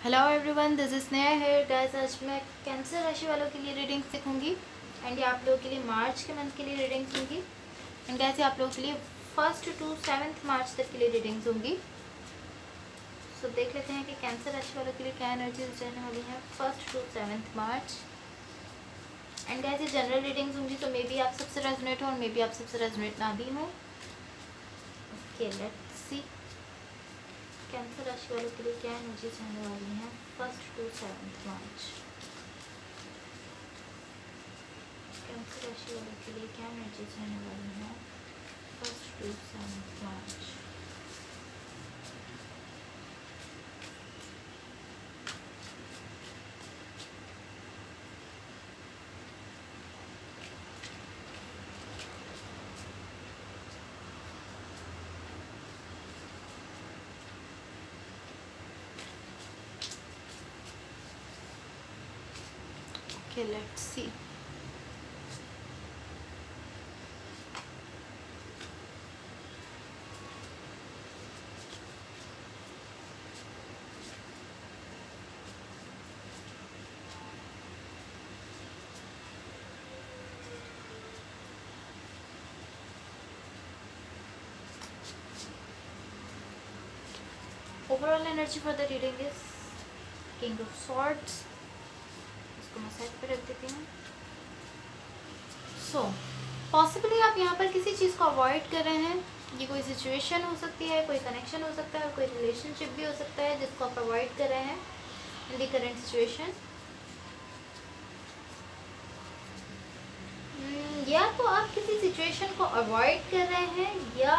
Hello everyone, this is Sneha hair guys. आज मैं cancer राशि वालों के लिए रीडिंग्स दिखूंगी एंड ये आप लोगों के लिए मार्च के मंथ के लिए रीडिंग्स होंगी एंड गाइस ये आप लोगों के लिए 1st to 7th मार्च तक के लिए रीडिंग्स होंगी। सो देख लेते हैं कि कैंसर राशि वालों के लिए क्या एनर्जीज रहने वाली हैं 1st to 7th March. And guys ये जनरल रीडिंग्स होंगी, तो मे बी आप सबसे रेजोनेट हो और मे बी आप सबसे रेजोनेट ना भी हो। ओके, लेट्स सी कैंसर राशि वालों के लिए क्या एनर्जीज रहने वाली हैं 1st to 7th March. Cancer राशि वालों के लिए क्या एनर्जीज रहने वाली हैं 1st to 7th March. Okay, let's see. Overall energy for the reading is King of Swords. इसको मैं साइड पे रख देती हूँ। सो पॉसिबली आप यहाँ पर किसी चीज़ को अवॉइड कर रहे हैं। ये कोई सिचुएशन हो सकती है, कोई कनेक्शन हो सकता है और कोई रिलेशनशिप भी हो सकता है जिसको आप अवॉइड कर रहे हैं इन दी करेंट सिचुएशन। या तो आप किसी सिचुएशन को अवॉइड कर रहे हैं या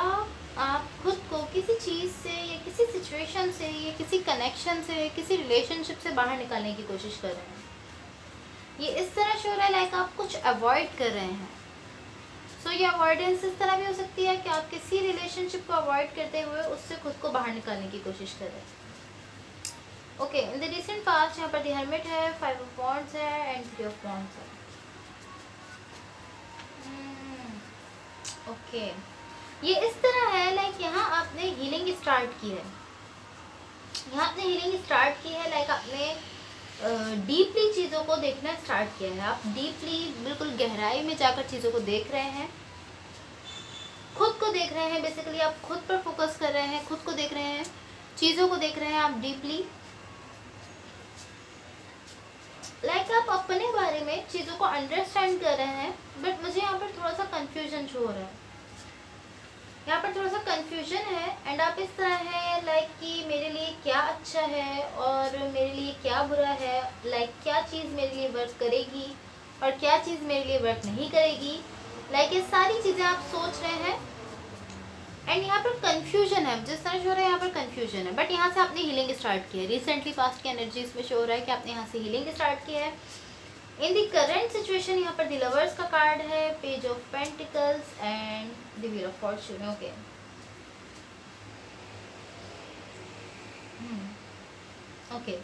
आप खुद को किसी चीज़ से या किसी सिचुएशन से या किसी कनेक्शन से किसी रिलेशनशिप से बाहर निकालने की कोशिश कर रहे हैं। ये इस तरह शो रहा है लाइक आप कुछ अवॉइड कर रहे हैं। सो ये अवॉइडेंस इस तरह भी हो सकती है कि आप किसी रिलेशनशिप को अवॉइड करते हुए उससे खुद को बाहर निकालने की कोशिश कर रहे हैं। Okay, in the recent past यहाँ पर द हर्मिट है, 5 ऑफ वॉन्ड्स है एंड 3 ऑफ वॉन्ड्स है। ओके, ये इस तरह है लाइक यहाँ आपने हीलिंग स्टार्ट की है। यहाँ आपने हीलिंग स्टार्ट की है लाइक आपने डीपली चीज़ों को देखना स्टार्ट किया है। आप डीपली बिल्कुल गहराई में जाकर चीज़ों को देख रहे हैं, खुद को देख रहे हैं। बेसिकली आप खुद पर फोकस कर रहे हैं, खुद को देख रहे हैं, चीज़ों को देख रहे हैं आप डीपली। लाइक आप अपने बारे में चीज़ों को अंडरस्टैंड कर रहे हैं। बट मुझे यहाँ पर थोड़ा सा कन्फ्यूजन शो हो रहा है। यहाँ पर थोड़ा सा कन्फ्यूजन है एंड आप इस तरह है लाइक कि मेरे लिए क्या अच्छा है और मेरे लिए क्या बुरा है। लाइक क्या चीज़ मेरे लिए वर्क करेगी और क्या चीज़ मेरे लिए वर्क नहीं करेगी। लाइक ये सारी चीज़ें आप सोच रहे हैं एंड यहाँ पर कन्फ्यूजन है। जिस तरह शो हो रहा है यहाँ पर कन्फ्यूजन है। बट यहाँ से आपने हीलिंग स्टार्ट की है। रिसेंटली पास्ट की एनर्जी इसमें शो हो रहा है कि आपने यहाँ से हीलिंग स्टार्ट की है। इन दी करेंट सिचुएशन यहाँ पर द लवर्स का कार्ड है, page of pentacles and the wheel of Fortune. Okay, okay,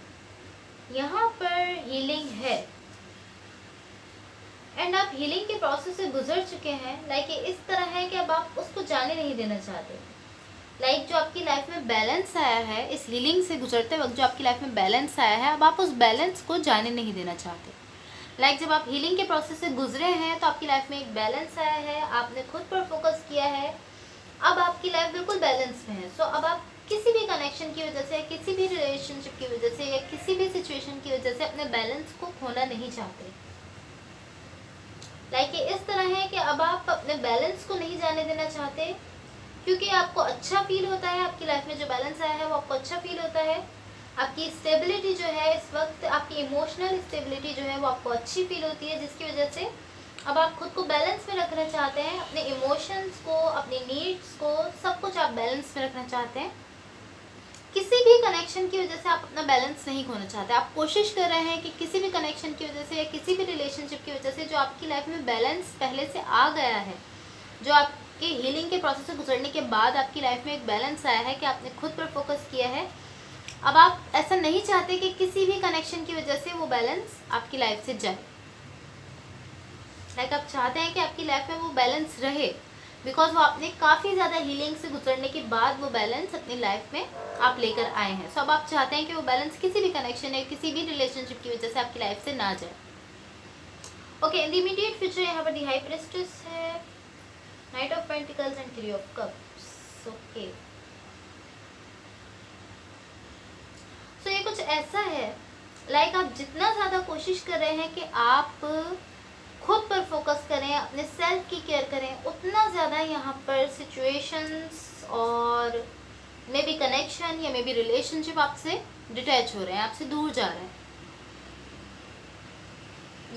यहाँ पर हीलिंग है एंड आप हीलिंग के प्रोसेस से गुजर चुके हैं। लाइक ये इस तरह है कि अब आप उसको जाने नहीं देना चाहते। लाइक जो आपकी लाइफ में बैलेंस आया है, इस हीलिंग से गुजरते वक्त जो आपकी लाइफ में बैलेंस आया है, अब आप उस बैलेंस को जाने नहीं देना चाहते। लाइक जब आप हीलिंग के प्रोसेस से गुजरे हैं तो आपकी लाइफ में एक बैलेंस आया है, आपने खुद पर फोकस किया है, अब आपकी लाइफ बिल्कुल बैलेंस में है। सो अब आप किसी भी कनेक्शन की वजह से, किसी भी रिलेशनशिप की वजह से या किसी भी सिचुएशन की वजह से अपने बैलेंस को खोना नहीं चाहते। लाइक ये इस तरह है कि अब आप अपने बैलेंस को नहीं जाने देना चाहते क्योंकि आपको अच्छा फील होता है। आपकी लाइफ में जो बैलेंस आया है वो आपको अच्छा फील होता है। आपकी स्टेबिलिटी जो है इस वक्त, आपकी इमोशनल स्टेबिलिटी जो है वो आपको अच्छी फील होती है, जिसकी वजह से अब आप खुद को बैलेंस में रखना चाहते हैं। अपने इमोशंस को, अपनी नीड्स को, सब कुछ आप बैलेंस में रखना चाहते हैं। किसी भी कनेक्शन की वजह से आप अपना बैलेंस नहीं खोना चाहते। आप कोशिश कर रहे हैं कि किसी भी कनेक्शन की वजह से या किसी भी रिलेशनशिप की वजह से जो आपकी लाइफ में बैलेंस पहले से आ गया है, जो आपके हीलिंग के प्रोसेस से गुजरने के बाद आपकी लाइफ में एक बैलेंस आया है कि आपने खुद पर फोकस किया है, अब आप ऐसा नहीं चाहते कि किसी भी कनेक्शन की वजह से वो बैलेंस आपकी लाइफ से जाए। लाइक आप चाहते हैं कि आपकी लाइफ में वो बैलेंस रहे, बिकॉज वो आपने काफ़ी ज़्यादा हीलिंग से गुजरने के बाद वो बैलेंस अपनी लाइफ में आप लेकर आए हैं। सो अब आप चाहते हैं कि वो बैलेंस किसी भी कनेक्शन या किसी भी रिलेशनशिप की वजह से आपकी लाइफ से ना जाए। Okay, in the immediate future यहाँ पर दी हाई प्रेस्टेस है, knight of pentacles and three of cups. Okay, so ये कुछ ऐसा है लाइक आप जितना ज़्यादा कोशिश कर रहे हैं कि आप खुद पर फोकस करें, अपने सेल्फ की केयर करें, उतना ज़्यादा यहाँ पर सिचुएशंस और मे बी कनेक्शन या मे बी रिलेशनशिप आपसे डिटैच हो रहे हैं, आपसे दूर जा रहे हैं।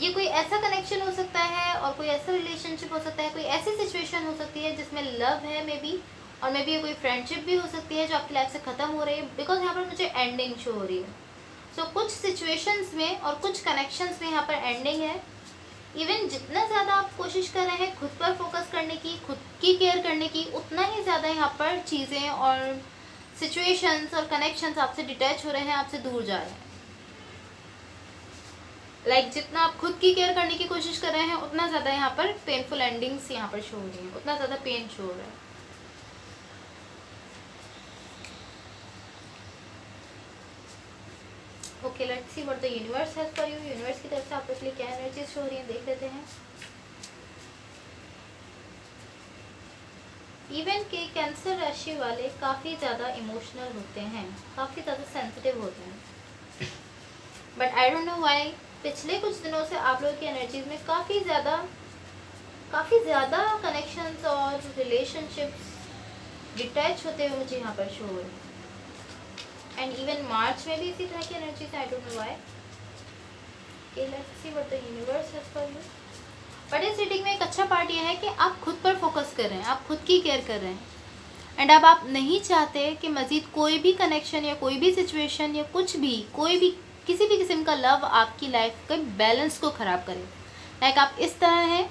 ये कोई ऐसा कनेक्शन हो सकता है और कोई ऐसा रिलेशनशिप हो सकता है, कोई ऐसी सिचुएशन हो सकती है जिसमें लव है मे बी, और मे बी ये कोई फ्रेंडशिप भी हो सकती है जो आपकी लाइफ से ख़त्म हो रही है, बिकॉज यहाँ पर मुझे एंडिंग शो हो रही है। सो कुछ सिचुएशंस में और कुछ कनेक्शंस में यहाँ पर एंडिंग है। इवन जितना ज़्यादा आप कोशिश कर रहे हैं खुद पर फोकस करने की, खुद की केयर करने की, उतना ही ज़्यादा यहाँ पर चीज़ें और सिचुएशंस और कनेक्शंस आपसे डिटैच हो रहे हैं, आपसे दूर जा रहे हैं। लाइक जितना आप खुद की केयर करने की कोशिश कर रहे हैं उतना ज़्यादा यहाँ पर पेनफुल एंडिंग्स यहाँ पर शो हो रही हैं, उतना ज़्यादा पेन शो हो रहा है। Okay, let's see what the universe has for you. Universe की तरफ से आपके लिए क्या एनर्जीज शो हो रही हैं, देख लेते हैं। इवन के कैंसर राशि वाले काफ़ी ज़्यादा इमोशनल होते हैं, काफ़ी ज़्यादा सेंसिटिव होते हैं, but I don't know why पिछले कुछ दिनों से आप लोगों की एनर्जीज में काफ़ी ज़्यादा कनेक्शंस और रिलेशनशिप्स डिटैच होते हुए मुझे यहाँ पर शो हो रहे हैं। एंड इवन मार्च में भी इसी तरह की energies, I don't know why. Okay, let's see what the universe has for you. But इस रीडिंग में एक अच्छा पार्ट ये है कि आप खुद पर फोकस कर रहे हैं, आप खुद की केयर कर रहे हैं, एंड अब आप नहीं चाहते कि मज़ीद कोई भी कनेक्शन या कोई भी सिचुएशन या कुछ भी, कोई भी किसी भी किस्म का लव आपकी लाइफ के बैलेंस को ख़राब करे। लाइक आप इस तरह हैं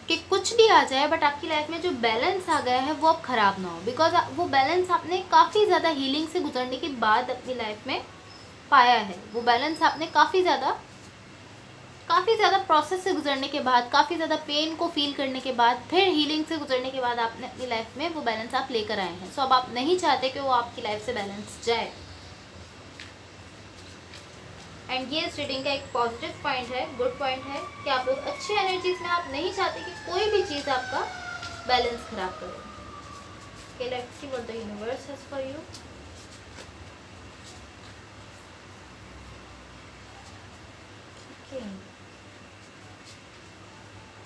कि कुछ भी आ जाए बट आपकी लाइफ में जो बैलेंस आ गया है वो अब ख़राब ना हो, बिकॉज वो बैलेंस आपने काफ़ी ज़्यादा हीलिंग से गुजरने के बाद अपनी लाइफ में पाया है। वो बैलेंस आपने काफ़ी ज़्यादा प्रोसेस से गुजरने के बाद, काफ़ी ज़्यादा पेन को फील करने के बाद, फिर हीलिंग से गुजरने के बाद आपने अपनी लाइफ में वो बैलेंस आप लेकर आए हैं। सो अब आप नहीं चाहते कि वो आपकी लाइफ से बैलेंस जाए। एंड ये इस रीडिंग का एक पॉजिटिव पॉइंट है, गुड पॉइंट है कि आप लोग अच्छी एनर्जीज में, आप नहीं चाहते कि कोई भी चीज़ आपका बैलेंस खराब करे। Okay, let's see what the universe has for you. Okay.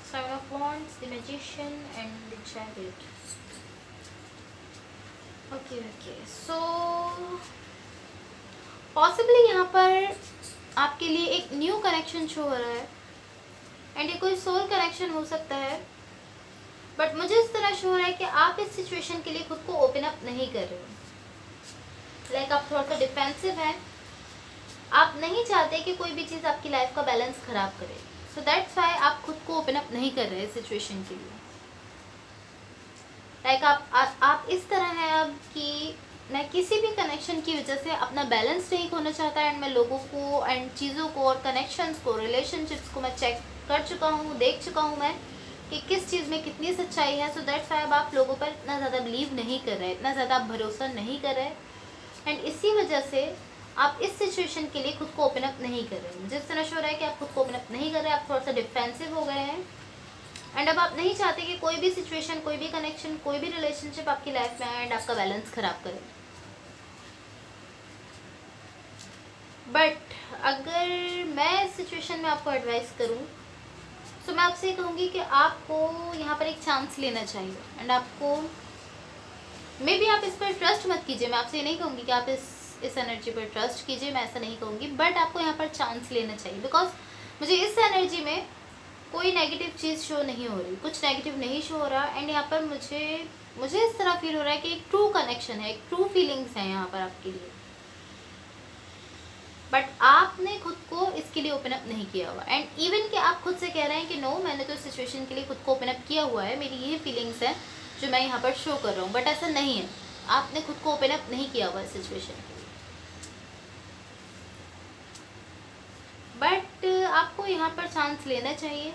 Seven of Wands, the Magician and the Chariot. Okay. So possibly यहाँ पर आपके लिए एक न्यू कनेक्शन शो हो रहा है, एंड ये कोई सोल कनेक्शन हो सकता है, बट मुझे इस तरह शो हो रहा है कि आप इस सिचुएशन के लिए खुद को ओपन अप नहीं कर रहे हो। लाइक आप थोड़ा सा डिफेंसिव हैं, आप नहीं चाहते कि कोई भी चीज़ आपकी लाइफ का बैलेंस ख़राब करे। सो दैट्स वाई आप खुद को ओपन अप नहीं कर रहे इस सिचुएशन के लिए। लाइक आप इस तरह हैं अब कि मैं किसी भी कनेक्शन की वजह से अपना बैलेंस नहीं खोना चाहता, एंड मैं लोगों को एंड चीज़ों को और कनेक्शंस को, रिलेशनशिप्स को मैं चेक कर चुका हूँ, देख चुका हूँ मैं कि किस चीज़ में कितनी सच्चाई है। सो दैट्स वाई अब आप लोगों पर इतना ज़्यादा बिलीव नहीं कर रहे, इतना ज़्यादा आप भरोसा नहीं कर रहे, एंड इसी वजह से आप इस सिचुएशन के लिए खुद को ओपन अप नहीं कर रहे। मुझे इस तरह शो रहा है कि आप खुद को ओपन अप नहीं कर रहे, आप थोड़ा सा डिफेंसिव हो गए हैं, एंड अब आप नहीं चाहते कि कोई भी सिचुएशन, कोई भी कनेक्शन, कोई भी रिलेशनशिप आपकी लाइफ में आए एंड आपका बैलेंस ख़राब करे। बट अगर मैं इस सिचुएशन में आपको एडवाइस करूं तो मैं आपसे कहूँगी कि आपको यहाँ पर एक चांस लेना चाहिए, एंड आपको मे बी आप इस पर ट्रस्ट मत कीजिए। मैं आपसे ये नहीं कहूँगी कि आप इस एनर्जी पर ट्रस्ट कीजिए, मैं ऐसा नहीं कहूँगी, बट आपको यहाँ पर चांस लेना चाहिए, बिकॉज मुझे इस एनर्जी में कोई नेगेटिव चीज़ शो नहीं हो रही, कुछ नेगेटिव नहीं शो हो रहा, एंड यहाँ पर मुझे इस तरह फील हो रहा है कि एक ट्रू कनेक्शन है, एक ट्रू फीलिंग्स हैं यहाँ पर आपके लिए, बट आपने खुद को इसके लिए ओपन अप नहीं किया हुआ। एंड इवन कि आप खुद से कह रहे हैं कि नो, मैंने तो इस सिचुएशन के लिए खुद को ओपन अप किया हुआ है, मेरी ये फीलिंग्स हैं जो मैं यहाँ पर शो कर रहा हूँ, बट ऐसा नहीं है, आपने खुद को ओपन अप नहीं किया हुआ इस सिचुएशन के लिए। बट आपको यहाँ पर चांस लेना चाहिए।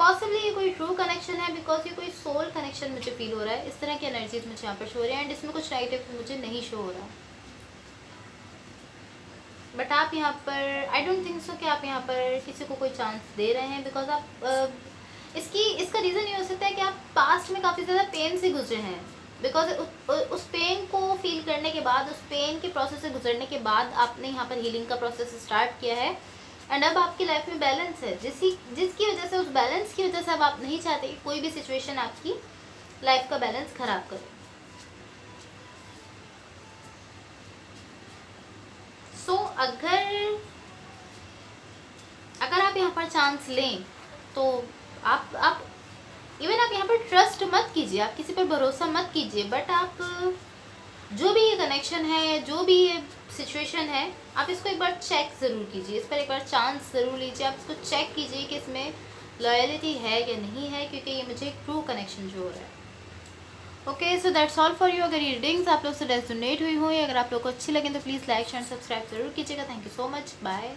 पॉसिबली ये कोई ट्रू कनेक्शन है, बिकॉज ये कोई सोल कनेक्शन मुझे फील हो रहा है। इस तरह की एनर्जीज मुझे यहाँ पर शो हो रही है, एंड इसमें कुछ नेगेटिव मुझे नहीं शो हो रहा। बट आप यहाँ पर आई डोंट थिंक सो कि आप यहाँ पर किसी को कोई चांस दे रहे हैं, बिकॉज आप इसका रीज़न ये हो सकता है कि आप पास्ट में काफ़ी ज़्यादा पेन से गुजरे हैं, बिकॉज उस पेन को फील करने के बाद, उस पेन के प्रोसेस से गुजरने के बाद आपने यहाँ पर हीलिंग का प्रोसेस स्टार्ट किया है, एंड अब आपकी लाइफ में बैलेंस है, जिसकी वजह से, उस बैलेंस की वजह से अब आप नहीं चाहते कि कोई भी सिचुएशन आपकी लाइफ का बैलेंस ख़राब करे। सो अगर आप यहाँ पर चांस लें तो आप इवन आप यहाँ पर ट्रस्ट मत कीजिए, आप किसी पर भरोसा मत कीजिए, बट आप जो भी ये कनेक्शन है, जो भी ये सिचुएशन है, आप इसको एक बार चेक ज़रूर कीजिए, इस पर एक बार चांस ज़रूर लीजिए, आप इसको चेक कीजिए कि इसमें लॉयलिटी है या नहीं है, क्योंकि ये मुझे एक ट्रू कनेक्शन जो हो रहा है। Okay, so that's all for you. अगर ये रीडिंग्स आप लोग से रेजोनेट हुई हो, या अगर आप लोग को अच्छी लगे तो प्लीज़ लाइक शेयर सब्सक्राइब जरूर कीजिएगा। Thank you so much, bye.